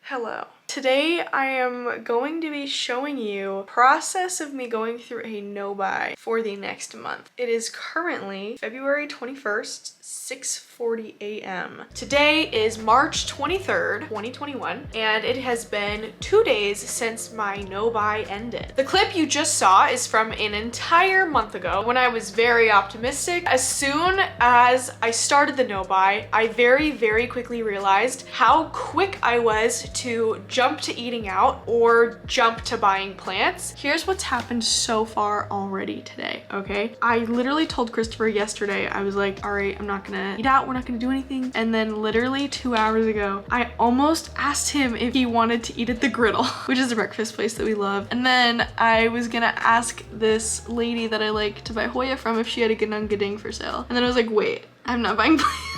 Hello. Today I am going to be showing you the process of me going through a no-buy for the next month. It is currently February 21st, 6:40 a.m. Today is March 23rd, 2021, and it has been 2 days since my no-buy ended. The clip you just saw is from an entire month ago when I was very optimistic. As soon as I started the no-buy, I very quickly realized how quick I was to jump to eating out or jump to buying plants. Here's what's happened so far already today, okay? I literally told Christopher yesterday, I was like, all right, I'm not gonna eat out, we're not gonna do anything. And then literally 2 hours ago, I almost asked him if he wanted to eat at the Griddle, which is a breakfast place that we love. And then I was gonna ask this lady that I like to buy Hoya from if she had a gadung for sale. And then I was like, wait, I'm not buying plants.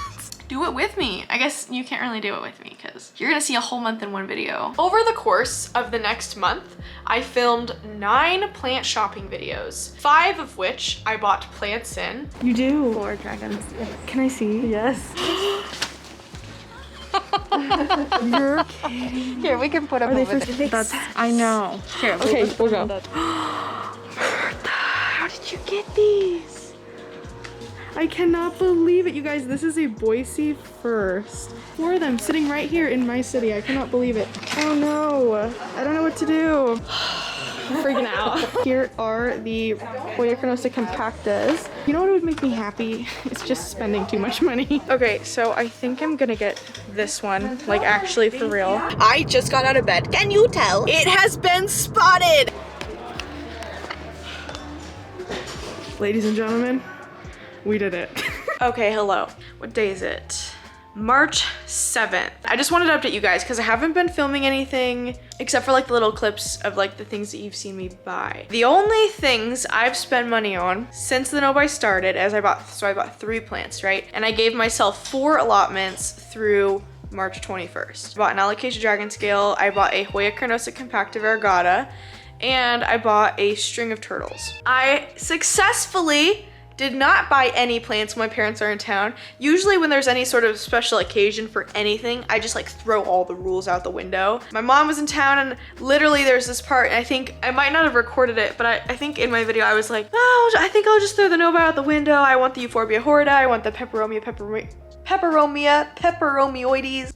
Do it with me. I guess you can't really do it with me because you're gonna see a whole month in one video. Over the course of the next month, I filmed 9 plant shopping videos, 5 of which I bought plants in. You do? 4 dragons, yes. Can I see? Yes. You're kidding. Here, we can put up over there. That's, I know. Here, okay, we'll go. Martha, how did you get these? I cannot believe it, you guys. This is a Boise first. 4 of them sitting right here in my city. I cannot believe it. Oh no, I don't know what to do. I'm freaking out. Here are the Hoya carnosa compactas. You know what would make me happy? It's just spending too much money. Okay, so I think I'm gonna get this one, like actually for real. I just got out of bed. Can you tell? It has been spotted. Ladies and gentlemen, we did it. Okay, hello. What day is it? March 7th. I just wanted to update you guys because I haven't been filming anything except for like the little clips of like the things that you've seen me buy. The only things I've spent money on since the no-buy started as I bought 3 plants, right? And I gave myself 4 allotments through March 21st. I bought an alocasia dragon scale, I bought a Hoya carnosa compacta variegata, and I bought a string of turtles. I successfully did not buy any plants when my parents are in town. Usually when there's any sort of special occasion for anything, I just like throw all the rules out the window. My mom was in town and literally there's this part, and I think I might not have recorded it, but I think in my video I was like, oh, I think I'll just throw the no-buy out the window. I want the Euphorbia horrida, I want the peperomioides.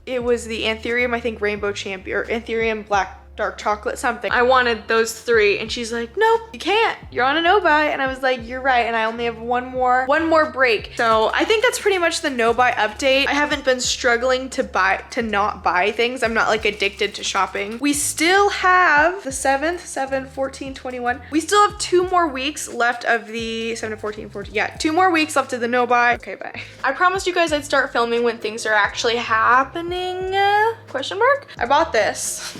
It was the Anthurium, I think Rainbow Champion, or Anthurium Black Dark Chocolate something. I wanted those 3 and she's like, nope, you can't. You're on a no-buy. And I was like, you're right. And I only have one more break. So I think that's pretty much the no-buy update. I haven't been struggling to not buy things. I'm not like addicted to shopping. We still have the 7th, 7, 14, 21. We still have 2 more weeks left of the 7, 14, 14. Yeah, 2 more weeks left of the no-buy. Okay, bye. I promised you guys I'd start filming when things are actually happening, question mark? I bought this.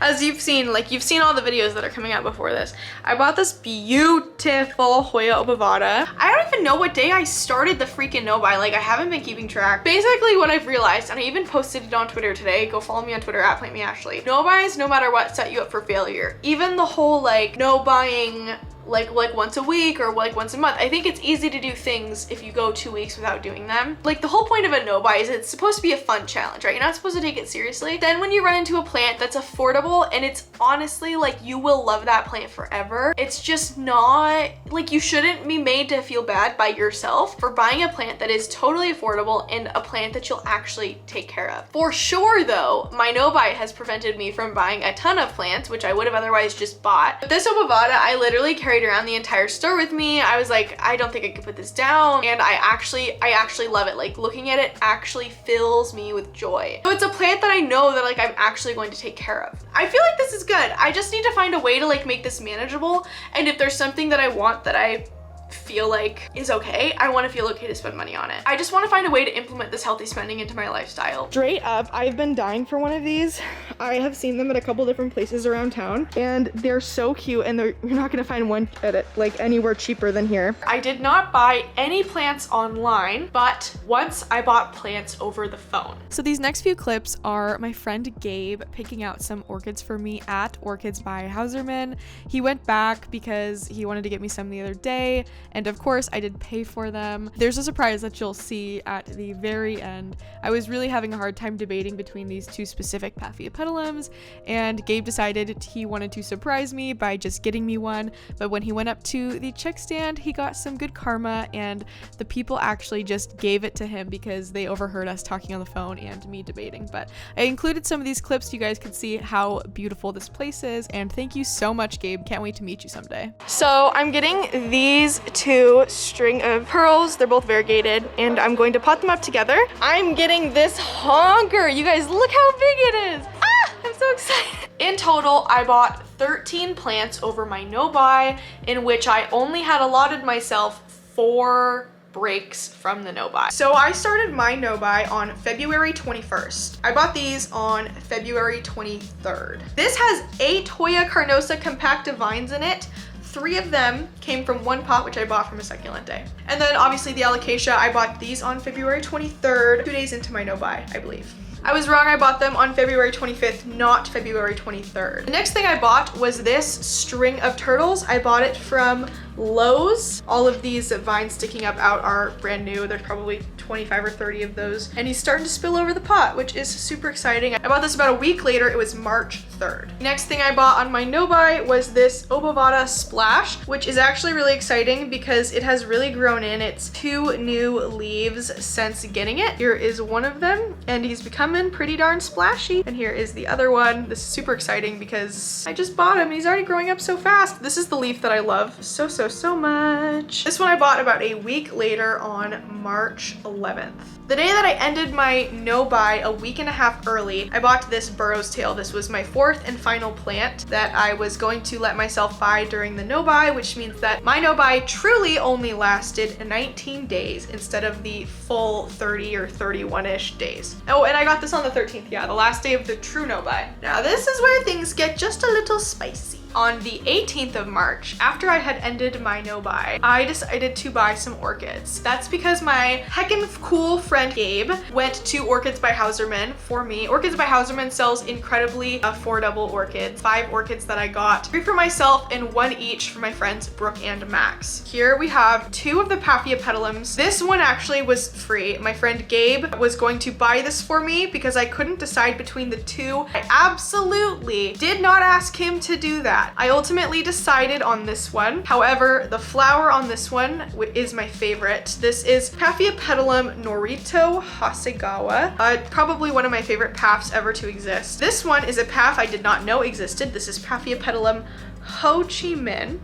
As you've seen, like you've seen all the videos that are coming out before this. I bought this beautiful Hoya obovata. I don't even know what day I started the freaking no-buy. Like I haven't been keeping track. Basically what I've realized, and I even posted it on Twitter today, go follow me on Twitter at PlantMeAshley. No-buys, no matter what, set you up for failure. Even the whole like no-buying like once a week or like once a month. I think it's easy to do things if you go 2 weeks without doing them. Like the whole point of a no-buy is it's supposed to be a fun challenge, right? You're not supposed to take it seriously. Then when you run into a plant that's affordable and it's honestly like you will love that plant forever, it's just not, like you shouldn't be made to feel bad by yourself for buying a plant that is totally affordable and a plant that you'll actually take care of. For sure though, my no-buy has prevented me from buying a ton of plants, which I would have otherwise just bought. But this obovata, I literally carried around the entire store with me. I was like, I don't think I could put this down. And I actually love it. Like looking at it actually fills me with joy. So it's a plant that I know that like I'm actually going to take care of. I feel like this is good. I just need to find a way to like make this manageable. And if there's something that I want that I feel like is okay, I want to feel okay to spend money on it. I just want to find a way to implement this healthy spending into my lifestyle. Straight up, I've been dying for one of these. I have seen them at a couple different places around town and they're so cute, and you're not gonna find one at like anywhere cheaper than here. I did not buy any plants online, but once I bought plants over the phone. So these next few clips are my friend Gabe picking out some orchids for me at Orchids by Houseman. He went back because he wanted to get me some the other day. And of course, I did pay for them. There's a surprise that you'll see at the very end. I was really having a hard time debating between these two specific Paphiopedilums, and Gabe decided he wanted to surprise me by just getting me one. But when he went up to the check stand, he got some good karma, and the people actually just gave it to him because they overheard us talking on the phone and me debating. But I included some of these clips so you guys could see how beautiful this place is, and thank you so much, Gabe. Can't wait to meet you someday. So I'm getting these two string of pearls. They're both variegated, and I'm going to pot them up together. I'm getting this honker. You guys, look how big it is. Ah, I'm so excited. In total, I bought 13 plants over my NoBuy, in which I only had allotted myself 4 breaks from the NoBuy. So I started my NoBuy on February 21st. I bought these on February 23rd. This has 8 Hoya carnosa compacta vines in it. 3 of them came from one pot, which I bought from a succulent day. And then obviously the alocasia, I bought these on February 23rd, 2 days into my NoBuy, I believe. I was wrong, I bought them on February 25th, not February 23rd. The next thing I bought was this string of turtles. I bought it from Lowe's. All of these vines sticking up out are brand new. There's probably 25 or 30 of those. And he's starting to spill over the pot, which is super exciting. I bought this about a week later. It was March 3rd. Next thing I bought on my NoBuy was this Obovata Splash, which is actually really exciting because it has really grown in. It's 2 new leaves since getting it. Here is one of them, and he's becoming pretty darn splashy. And here is the other one. This is super exciting because I just bought him. He's already growing up so fast. This is the leaf that I love so much. This one I bought about a week later on March 11th. The day that I ended my NoBuy a week and a half early, I bought this Burrow's Tail. This was my 4th and final plant that I was going to let myself buy during the NoBuy, which means that my NoBuy truly only lasted 19 days instead of the full 30 or 31-ish days. Oh, and I got this on the 13th, yeah, the last day of the true NoBuy. Now this is where things get just a little spicy. On the 18th of March, after I had ended my NoBuy, I decided to buy some orchids. That's because my heckin' cool friend Gabe went to Orchids by Houserman for me. Orchids by Houserman sells incredibly affordable orchids. 5 orchids that I got, 3 for myself and 1 each for my friends Brooke and Max. Here we have 2 of the Paphiopedilums. This one actually was free. My friend Gabe was going to buy this for me because I couldn't decide between the 2. I absolutely did not ask him to do that. I ultimately decided on this one. However, the flower on this one is my favorite. This is Paphiopedilum Norito Hasegawa. Probably one of my favorite paphs ever to exist. This one is a paph I did not know existed. This is Paphiopedilum Ho Chi Minh.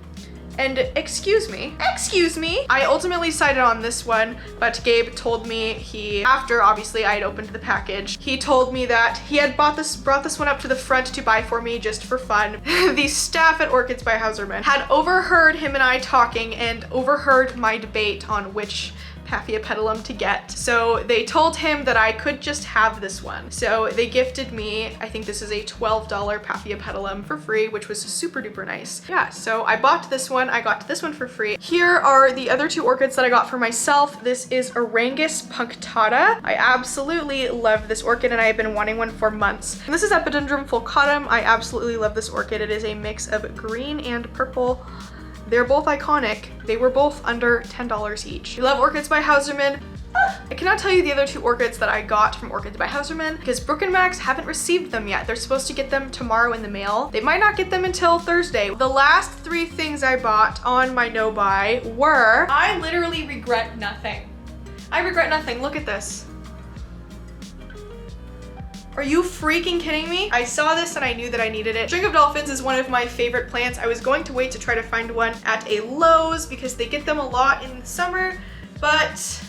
And excuse me, I ultimately decided on this one, but Gabe told me after obviously I had opened the package, he told me that he had brought this one up to the front to buy for me just for fun. The staff at Orchids by Houserman had overheard him and I talking and overheard my debate on which Paphiopedilum to get. So they told him that I could just have this one. So they gifted me, I think this is a $12 Paphiopedilum for free, which was super duper nice. Yeah, so I bought this one. I got this one for free. Here are the other 2 orchids that I got for myself. This is Arangus punctata. I absolutely love this orchid and I have been wanting one for months. And this is Epidendrum fulcatum. I absolutely love this orchid. It is a mix of green and purple. They're both iconic. They were both under $10 each. We love Orchids by Houserman. I cannot tell you the other 2 orchids that I got from Orchids by Houserman because Brooke and Max haven't received them yet. They're supposed to get them tomorrow in the mail. They might not get them until Thursday. The last 3 things I bought on my NoBuy were, I literally regret nothing. I regret nothing. Look at this. Are you freaking kidding me? I saw this and I knew that I needed it. String of Dolphins is one of my favorite plants. I was going to wait to try to find one at a Lowe's because they get them a lot in the summer, but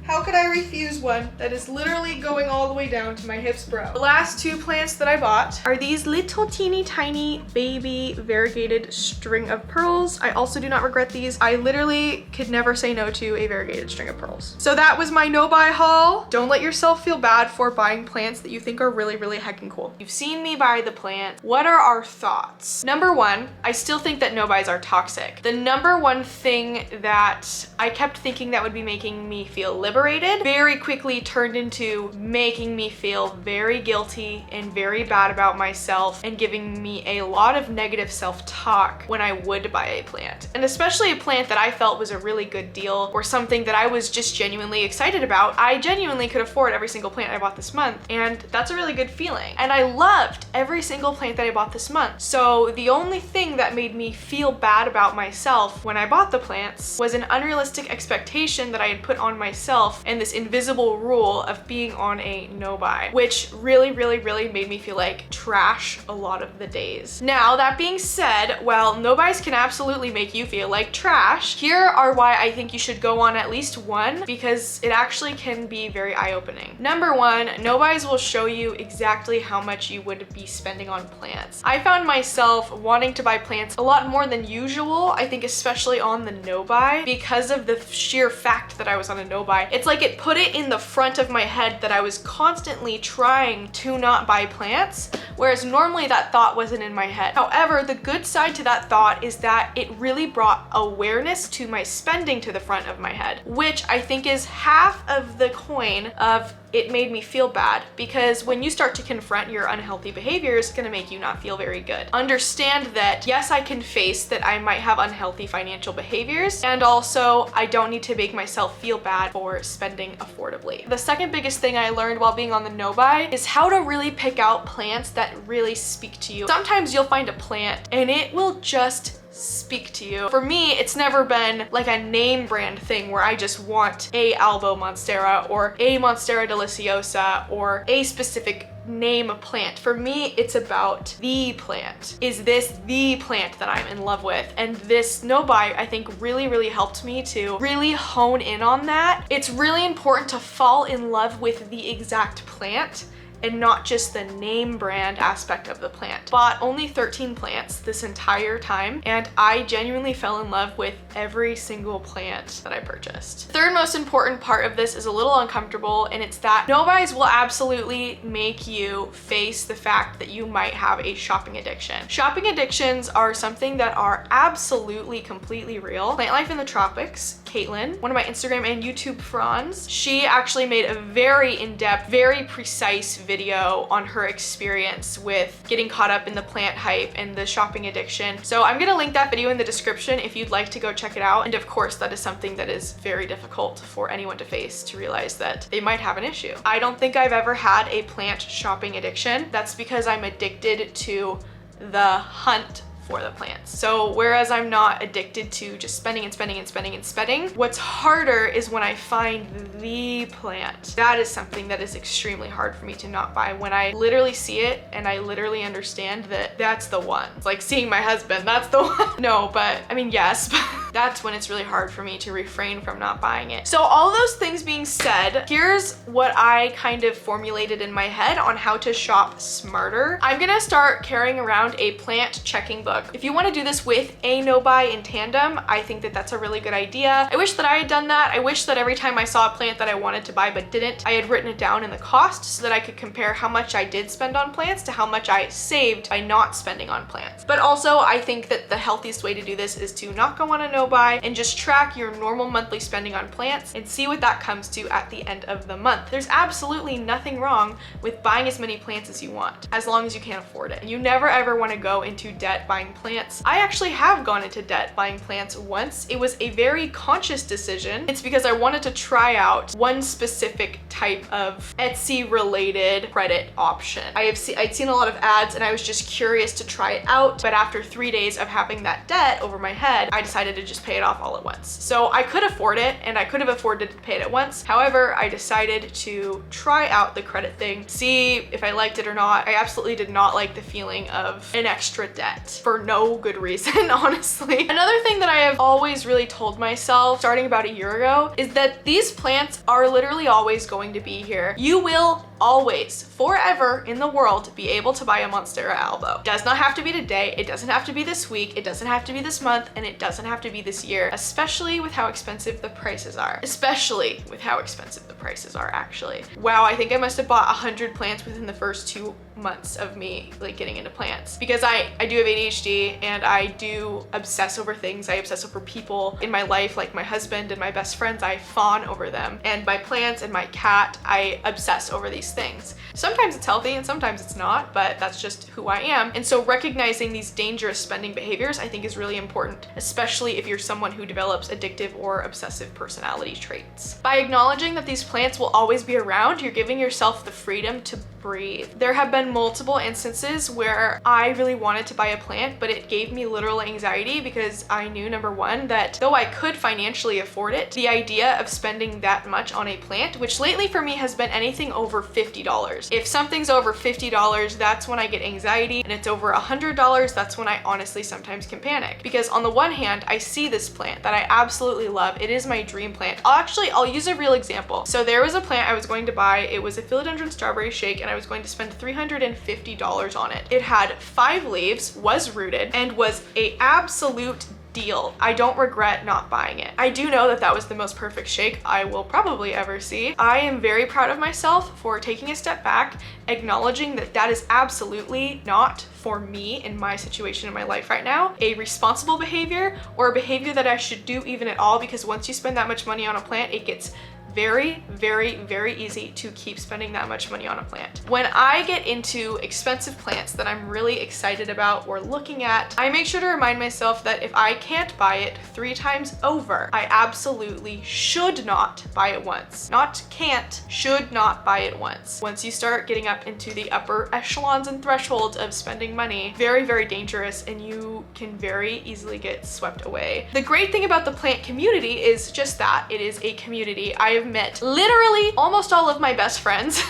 how could I refuse one that is literally going all the way down to my hips, bro? The last 2 plants that I bought are these little teeny tiny baby variegated string of pearls. I also do not regret these. I literally could never say no to a variegated string of pearls. So that was my NoBuy haul. Don't let yourself feel bad for buying plants that you think are really heckin' cool. You've seen me buy the plant. What are our thoughts? Number 1, I still think that NoBuys are toxic. The number 1 thing that I kept thinking that would be making me feel liberated liberated very quickly turned into making me feel very guilty and very bad about myself and giving me a lot of negative self-talk when I would buy a plant. And especially a plant that I felt was a really good deal or something that I was just genuinely excited about. I genuinely could afford every single plant I bought this month, and that's a really good feeling. And I loved every single plant that I bought this month. So the only thing that made me feel bad about myself when I bought the plants was an unrealistic expectation that I had put on myself and this invisible rule of being on a no-buy, which really made me feel like trash a lot of the days. Now, that being said, while no-buys can absolutely make you feel like trash, here are why I think you should go on at least one, because it actually can be very eye-opening. Number one, no-buys will show you exactly how much you would be spending on plants. I found myself wanting to buy plants a lot more than usual, I think especially on the no-buy, because of the sheer fact that I was on a no-buy. It's like it put it in the front of my head that I was constantly trying to not buy plants, whereas normally that thought wasn't in my head. However, the good side to that thought is that it really brought awareness to my spending to the front of my head, which I think is half of the coin of it made me feel bad, because when you start to confront your unhealthy behaviors, it's gonna make you not feel very good. Understand that yes, I can face that I might have unhealthy financial behaviors, and also I don't need to make myself feel bad for spending affordably. The second biggest thing I learned while being on the no-buy is how to really pick out plants that really speak to you. Sometimes you'll find a plant and it will just speak to you. For me, it's never been like a name brand thing where I just want a Albo Monstera or a Monstera deliciosa or a specific name plant. For me, it's about the plant. Is this the plant that I'm in love with? And this no-buy, I think, really helped me to really hone in on that. It's really important to fall in love with the exact plant and not just the name brand aspect of the plant. Bought only 13 plants this entire time, and I genuinely fell in love with every single plant that I purchased. Third most important part of this is a little uncomfortable, and it's that no-buys will absolutely make you face the fact that you might have a shopping addiction. Shopping addictions are something that are absolutely completely real. Plant Life in the Tropics, Caitlin, one of my Instagram and YouTube friends, she actually made a very in-depth, very precise video on her experience with getting caught up in the plant hype and the shopping addiction. So I'm gonna link that video in the description if you'd like to go check it out. And of course, that is something that is very difficult for anyone to face, to realize that they might have an issue. I don't think I've ever had a plant shopping addiction. That's because I'm addicted to the hunt for the plants. So whereas I'm not addicted to just spending and spending and spending and spending, what's harder is when I find the plant. That is something that is extremely hard for me to not buy. When I literally see it and I literally understand that that's the one. It's like seeing my husband, that's the one. No, but I mean, yes, but that's when it's really hard for me to refrain from not buying it. So all those things being said, here's what I kind of formulated in my head on how to shop smarter. I'm gonna start carrying around a plant checking book. If you want to do this with a no-buy in tandem, I think that that's a really good idea. I wish that I had done that. I wish that every time I saw a plant that I wanted to buy but didn't, I had written it down in the cost so that I could compare how much I did spend on plants to how much I saved by not spending on plants. But also, I think that the healthiest way to do this is to not go on a no-buy and just track your normal monthly spending on plants and see what that comes to at the end of the month. There's absolutely nothing wrong with buying as many plants as you want, as long as you can afford it. You never ever want to go into debt buying plants. I actually have gone into debt buying plants once. It was a very conscious decision. It's because I wanted to try out one specific type of Etsy related credit option. I'd seen a lot of ads and I was just curious to try it out, but after 3 days of having that debt over my head, I decided to just pay it off all at once. So I could afford it and I could have afforded to pay it at once. However, I decided to try out the credit thing, see if I liked it or not. I absolutely did not like the feeling of an extra debt for no good reason, honestly. Another thing that I have always really told myself, starting about a year ago, is that these plants are literally always going to be here. You will always, forever in the world, be able to buy a Monstera Albo. It does not have to be today, it doesn't have to be this week, it doesn't have to be this month, and it doesn't have to be this year, especially with how expensive the prices are. Especially with how expensive the prices are, actually. Wow, I think I must have bought 100 plants within the first 2 months of me like getting into plants, because I do have ADHD and I do obsess over things. I obsess over people in my life, like my husband and my best friends. I fawn over them, and my plants and my cat, I obsess over these things. Sometimes it's healthy and sometimes it's not, but that's just who I am. And so recognizing these dangerous spending behaviors I think is really important, especially if you're someone who develops addictive or obsessive personality traits. By acknowledging that these plants will always be around, you're giving yourself the freedom to breathe. There have been multiple instances where I really wanted to buy a plant, but it gave me literal anxiety because I knew, number one, that though I could financially afford it, the idea of spending that much on a plant, which lately for me has been anything over $50. If something's over $50, that's when I get anxiety, and it's over $100, that's when I honestly sometimes can panic. Because on the one hand, I see this plant that I absolutely love. It is my dream plant. I'll use a real example. So there was a plant I was going to buy. It was a philodendron strawberry shake, and I was going to spend $350 on it. It had 5 leaves, was rooted, and was a absolute deal. I don't regret not buying it. I do know that that was the most perfect shake I will probably ever see. I am very proud of myself for taking a step back, acknowledging that that is absolutely not, for me in my situation in my life right now, a responsible behavior or a behavior that I should do even at all, because once you spend that much money on a plant, it gets very, very, very easy to keep spending that much money on a plant. When I get into expensive plants that I'm really excited about or looking at, I make sure to remind myself that if I can't buy it 3 times over, I absolutely should not buy it once. Not can't, should not buy it once. Once you start getting up into the upper echelons and thresholds of spending money, very, very dangerous, and you can very easily get swept away. The great thing about the plant community is just that. It is a community. I have met literally almost all of my best friends.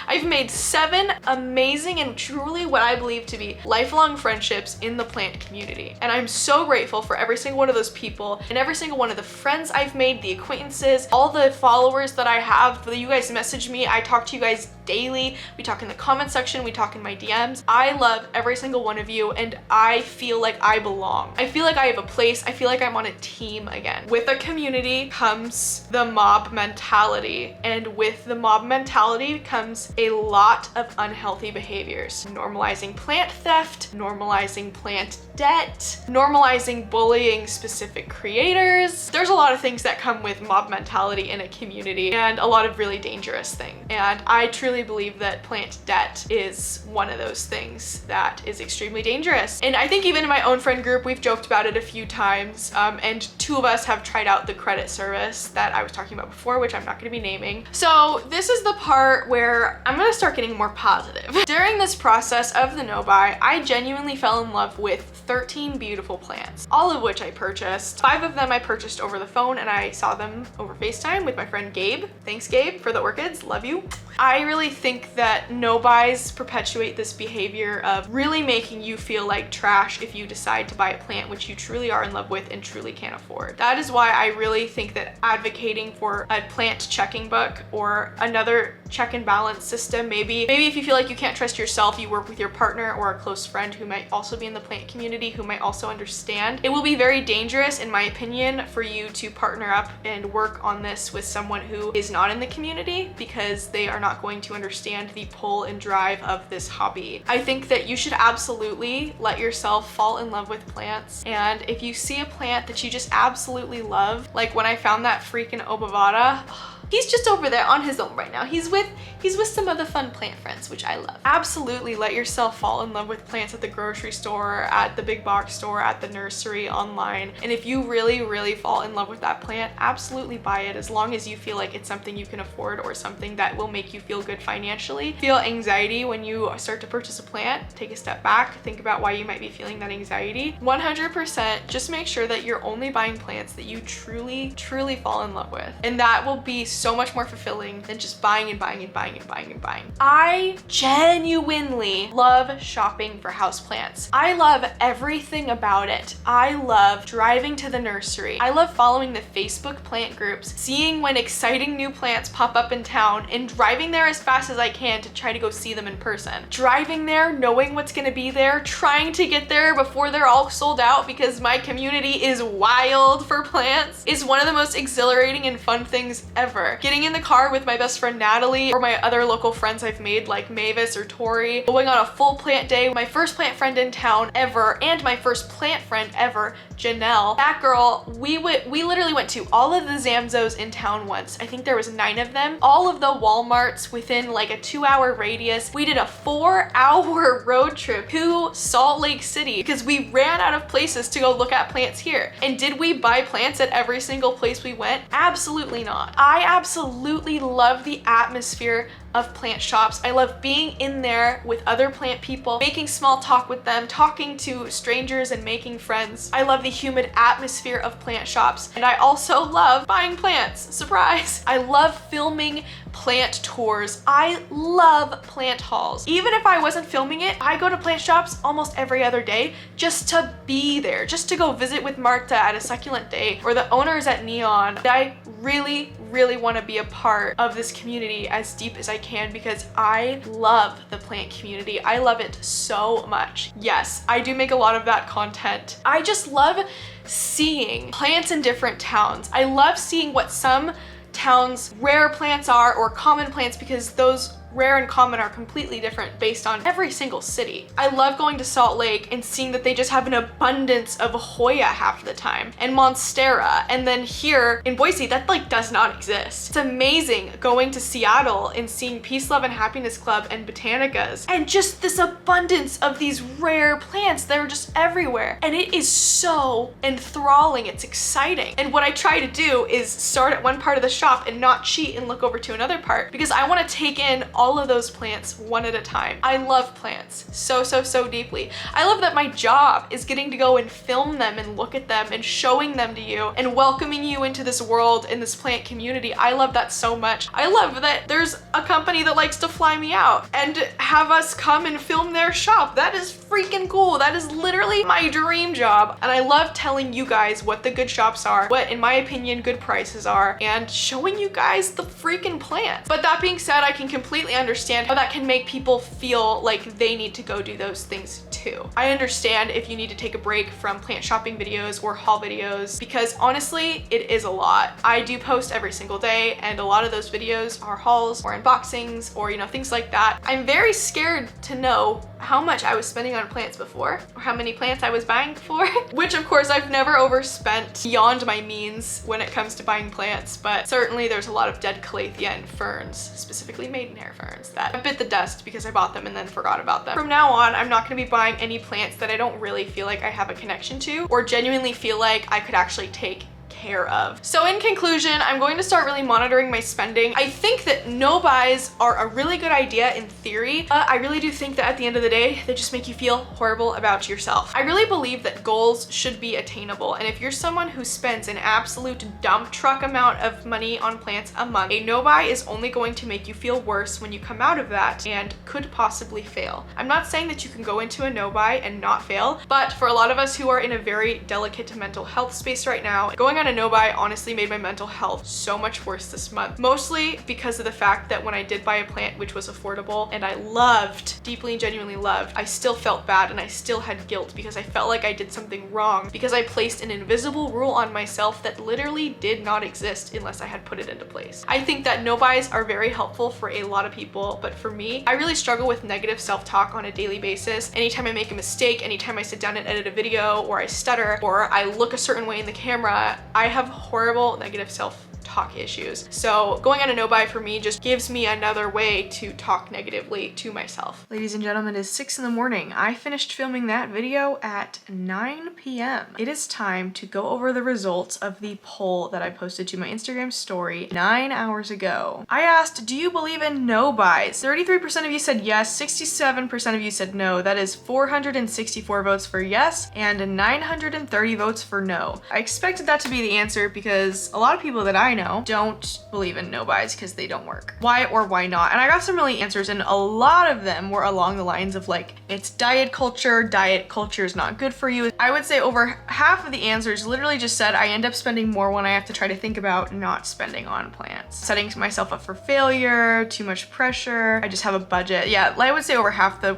I've made 7 amazing and truly what I believe to be lifelong friendships in the plant community. And I'm so grateful for every single one of those people and every single one of the friends I've made, the acquaintances, all the followers that I have. You guys message me, I talk to you guys daily. We talk in the comment section, we talk in my DMs. I love every single one of you, and I feel like I belong. I feel like I have a place. I feel like I'm on a team again. With a community comes the mob mentality, and with the mob mentality comes a lot of unhealthy behaviors. Normalizing plant theft, normalizing plant debt, normalizing bullying specific creators. There's a lot of things that come with mob mentality in a community, and a lot of really dangerous things. And I truly believe that plant debt is one of those things that is extremely dangerous. And I think even in my own friend group, we've joked about it a few times, and 2 of us have tried out the credit service that I was talking about before, which I'm not going to be naming. So this is the part where I'm going to start getting more positive. During this process of the NoBuy, I genuinely fell in love with 13 beautiful plants, all of which I purchased. 5 of them I purchased over the phone, and I saw them over FaceTime with my friend Gabe. Thanks, Gabe, for the orchids. Love you. I really think that NoBuys perpetuate this behavior of really making you feel like trash if you decide to buy a plant which you truly are in love with and truly can't afford. That is why I really think that advocating for a plant checking book or another check and balance system, maybe if you feel like you can't trust yourself, you work with your partner or a close friend who might also be in the plant community, who might also understand. It will be very dangerous, in my opinion, for you to partner up and work on this with someone who is not in the community, because they are not going to understand the pull and drive of this hobby. I think that you should absolutely let yourself fall in love with plants, and if you see a plant that you just absolutely love, like when I found that freaking obovata, he's just over there on his own right now. He's with some other fun plant friends, which I love. Absolutely let yourself fall in love with plants at the grocery store, at the big box store, at the nursery, online. And if you really, really fall in love with that plant, absolutely buy it, as long as you feel like it's something you can afford or something that will make you feel good financially. Feel anxiety when you start to purchase a plant, take a step back, think about why you might be feeling that anxiety. 100% just make sure that you're only buying plants that you truly, truly fall in love with. And that will be so much more fulfilling than just buying and buying and buying and buying and buying. I genuinely love shopping for houseplants. I love everything about it. I love driving to the nursery. I love following the Facebook plant groups, seeing when exciting new plants pop up in town, and driving there as fast as I can to try to go see them in person. Driving there, knowing what's gonna be there, trying to get there before they're all sold out, because my community is wild for plants, is one of the most exhilarating and fun things ever. ever. Getting in the car with my best friend Natalie or my other local friends I've made like Mavis or Tori, going on a full plant day, my first plant friend in town ever, and my first plant friend ever, Janelle. That girl, we literally went to all of the Zamzos in town once. I think there was 9 of them. All of the Walmarts within like a 2-hour radius. We did a 4-hour road trip to Salt Lake City because we ran out of places to go look at plants here. And did we buy plants at every single place we went? Absolutely not. I absolutely love the atmosphere of plant shops. I love being in there with other plant people, making small talk with them, talking to strangers and making friends. I love the humid atmosphere of plant shops. And I also love buying plants. Surprise! I love filming plant tours. I love plant hauls. Even if I wasn't filming it, I go to plant shops almost every other day just to be there, just to go visit with Marta at a succulent day or the owners at Neon. I really want to be a part of this community as deep as I can because I love the plant community. I love it so much. Yes, I do make a lot of that content. I just love seeing plants in different towns. I love seeing what some towns' rare plants are or common plants because those rare and common are completely different based on every single city. I love going to Salt Lake and seeing that they just have an abundance of Hoya half the time and Monstera, and then here in Boise that like does not exist. It's amazing going to Seattle and seeing Peace, Love and Happiness Club and Botanicas and just this abundance of these rare plants that are just everywhere, and it is so enthralling. It's exciting. And what I try to do is start at one part of the shop and not cheat and look over to another part because I want to take in all of those plants one at a time. I love plants so deeply. I love that my job is getting to go and film them and look at them and showing them to you and welcoming you into this world in this plant community. I love that so much. I love that there's a company that likes to fly me out and have us come and film their shop. That is freaking cool. That is literally my dream job. And I love telling you guys what the good shops are, what in my opinion good prices are, and showing you guys the freaking plants. But that being said, I can completely understand how that can make people feel like they need to go do those things too. I understand if you need to take a break from plant shopping videos or haul videos because honestly, it is a lot. I do post every single day and a lot of those videos are hauls or unboxings or things like that. I'm very scared to know how much I was spending on plants before or how many plants I was buying before, which of course I've never overspent beyond my means when it comes to buying plants, but certainly there's a lot of dead calathea and ferns, specifically maidenhair ferns, that I bit the dust because I bought them and then forgot about them. From now on, I'm not going to be buying any plants that I don't really feel like I have a connection to or genuinely feel like I could actually take care of. So in conclusion, I'm going to start really monitoring my spending. I think that no-buys are a really good idea in theory, but I really do think that at the end of the day, they just make you feel horrible about yourself. I really believe that goals should be attainable, and if you're someone who spends an absolute dump truck amount of money on plants a month, a no-buy is only going to make you feel worse when you come out of that and could possibly fail. I'm not saying that you can go into a no-buy and not fail, but for a lot of us who are in a very delicate mental health space right now, going on a no-buy honestly made my mental health so much worse this month. Mostly because of the fact that when I did buy a plant which was affordable and I loved, deeply and genuinely loved, I still felt bad and I still had guilt because I felt like I did something wrong because I placed an invisible rule on myself that literally did not exist unless I had put it into place. I think that no-buys are very helpful for a lot of people, but for me, I really struggle with negative self-talk on a daily basis. Anytime I make a mistake, anytime I sit down and edit a video or I stutter or I look a certain way in the camera, I have horrible negative self-talk issues. So going on a no-buy for me just gives me another way to talk negatively to myself. Ladies and gentlemen, it is 6 in the morning. I finished filming that video at 9 p.m. It is time to go over the results of the poll that I posted to my Instagram story 9 hours ago. I asked, do you believe in no-buys? 33% of you said yes, 67% of you said no. That is 464 votes for yes and 930 votes for no. I expected that to be the answer because a lot of people that I know don't believe in no-buys because they don't work. Why or why not? And I got some really answers and a lot of them were along the lines of like, it's diet culture is not good for you. I would say over half of the answers literally just said I end up spending more when I have to try to think about not spending on plants. Setting myself up for failure, too much pressure, I just have a budget. Yeah, I would say over half the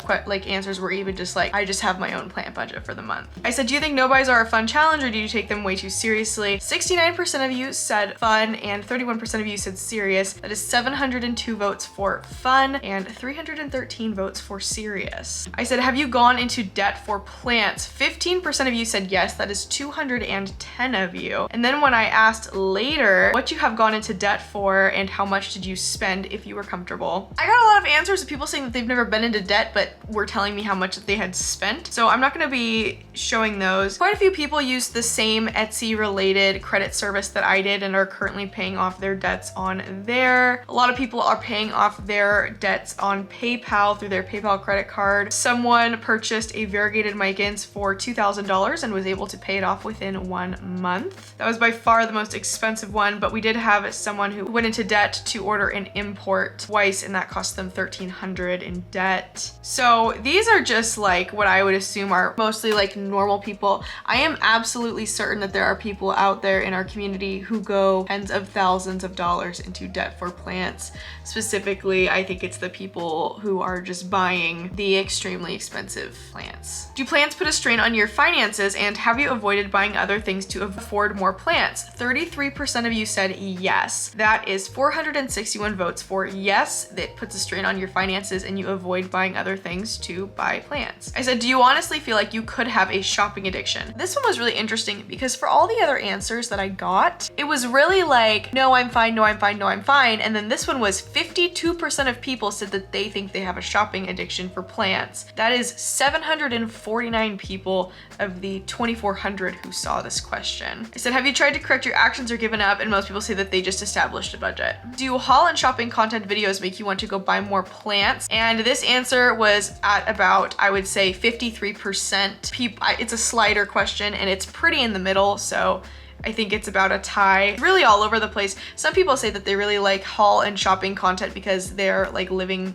answers were even just like, I just have my own plant budget for the month. I said, do you think no-buys are a fun challenge or do you take them way too seriously? 69% of you said fun fun, and 31% of you said serious. That is 702 votes for fun and 313 votes for serious. I said, have you gone into debt for plants? 15% of you said yes. That is 210 of you. And then when I asked later what you have gone into debt for and how much did you spend if you were comfortable, I got a lot of answers of people saying that they've never been into debt but were telling me how much that they had spent. So I'm not going to be showing those. Quite a few people used the same Etsy related credit service that I did and are currently paying off their debts on there. A lot of people are paying off their debts on PayPal through their PayPal credit card. Someone purchased a variegated micans for $2,000 and was able to pay it off within 1 month. That was by far the most expensive one, but we did have someone who went into debt to order an import twice, and that cost them $1,300 in debt. So these are just like what I would assume are mostly like normal people. I am absolutely certain that there are people out there in our community who go tens of thousands of dollars into debt for plants. Specifically, I think it's the people who are just buying the extremely expensive plants. Do plants put a strain on your finances, and have you avoided buying other things to afford more plants? 33% of you said yes. That is 461 votes for yes, that puts a strain on your finances and you avoid buying other things to buy plants. I said, do you honestly feel like you could have a shopping addiction? This one was really interesting because for all the other answers that I got, it was really like, no, I'm fine, no, I'm fine, no, I'm fine. And then this one was 52% of people said that they think they have a shopping addiction for plants. That is 749 people of the 2,400 who saw this question. I said, have you tried to correct your actions or given up? And most people say that they just established a budget. Do haul and shopping content videos make you want to go buy more plants? And this answer was at about, I would say 53% people. It's a slider question and it's pretty in the middle, so I think it's about a tie. Really all over the place. Some people say that they really like haul and shopping content because they're like living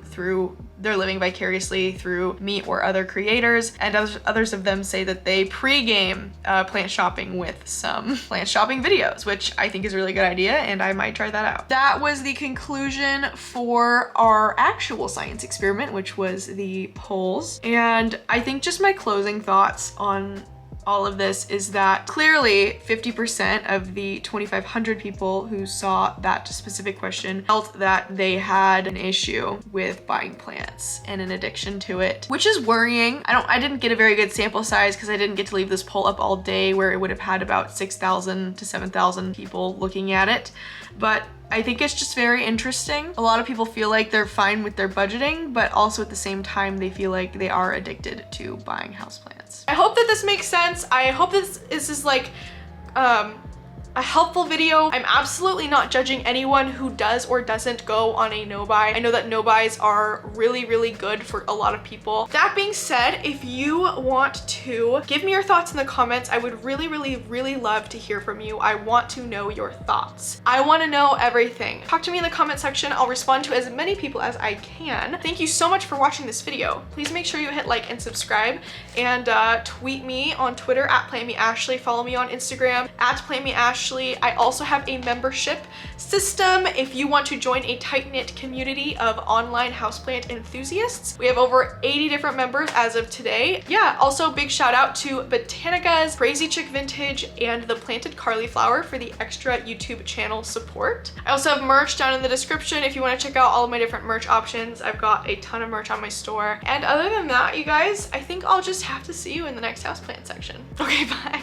vicariously through me or other creators, and others of them say that they pre-game plant shopping with some plant shopping videos, which I think is a really good idea and I might try that out. That was the conclusion for our actual science experiment, which was the polls. And I think just my closing thoughts on all of this is that clearly 50% of the 2,500 people who saw that specific question felt that they had an issue with buying plants and an addiction to it, which is worrying. I didn't get a very good sample size because I didn't get to leave this poll up all day where it would have had about 6,000 to 7,000 people looking at it. But I think it's just very interesting. A lot of people feel like they're fine with their budgeting, but also at the same time, they feel like they are addicted to buying houseplants. I hope that this makes sense. I hope this is like, a helpful video. I'm absolutely not judging anyone who does or doesn't go on a NoBuy. I know that NoBuys are really, really good for a lot of people. That being said, if you want to give me your thoughts in the comments, I would really, really, really love to hear from you. I want to know your thoughts. I want to know everything. Talk to me in the comment section. I'll respond to as many people as I can. Thank you so much for watching this video. Please make sure you hit like and subscribe, and tweet me on Twitter at PlantMeAshley. Follow me on Instagram at PlantMeAshley. I also have a membership system if you want to join a tight-knit community of online houseplant enthusiasts. We have over 80 different members as of today. Yeah, also big shout out to Botanica's Crazy Chick Vintage and the Planted Cauliflower for the extra YouTube channel support. I also have merch down in the description if you want to check out all of my different merch options. I've got a ton of merch on my store. And other than that, you guys, I think I'll just have to see you in the next houseplant section. Okay, bye.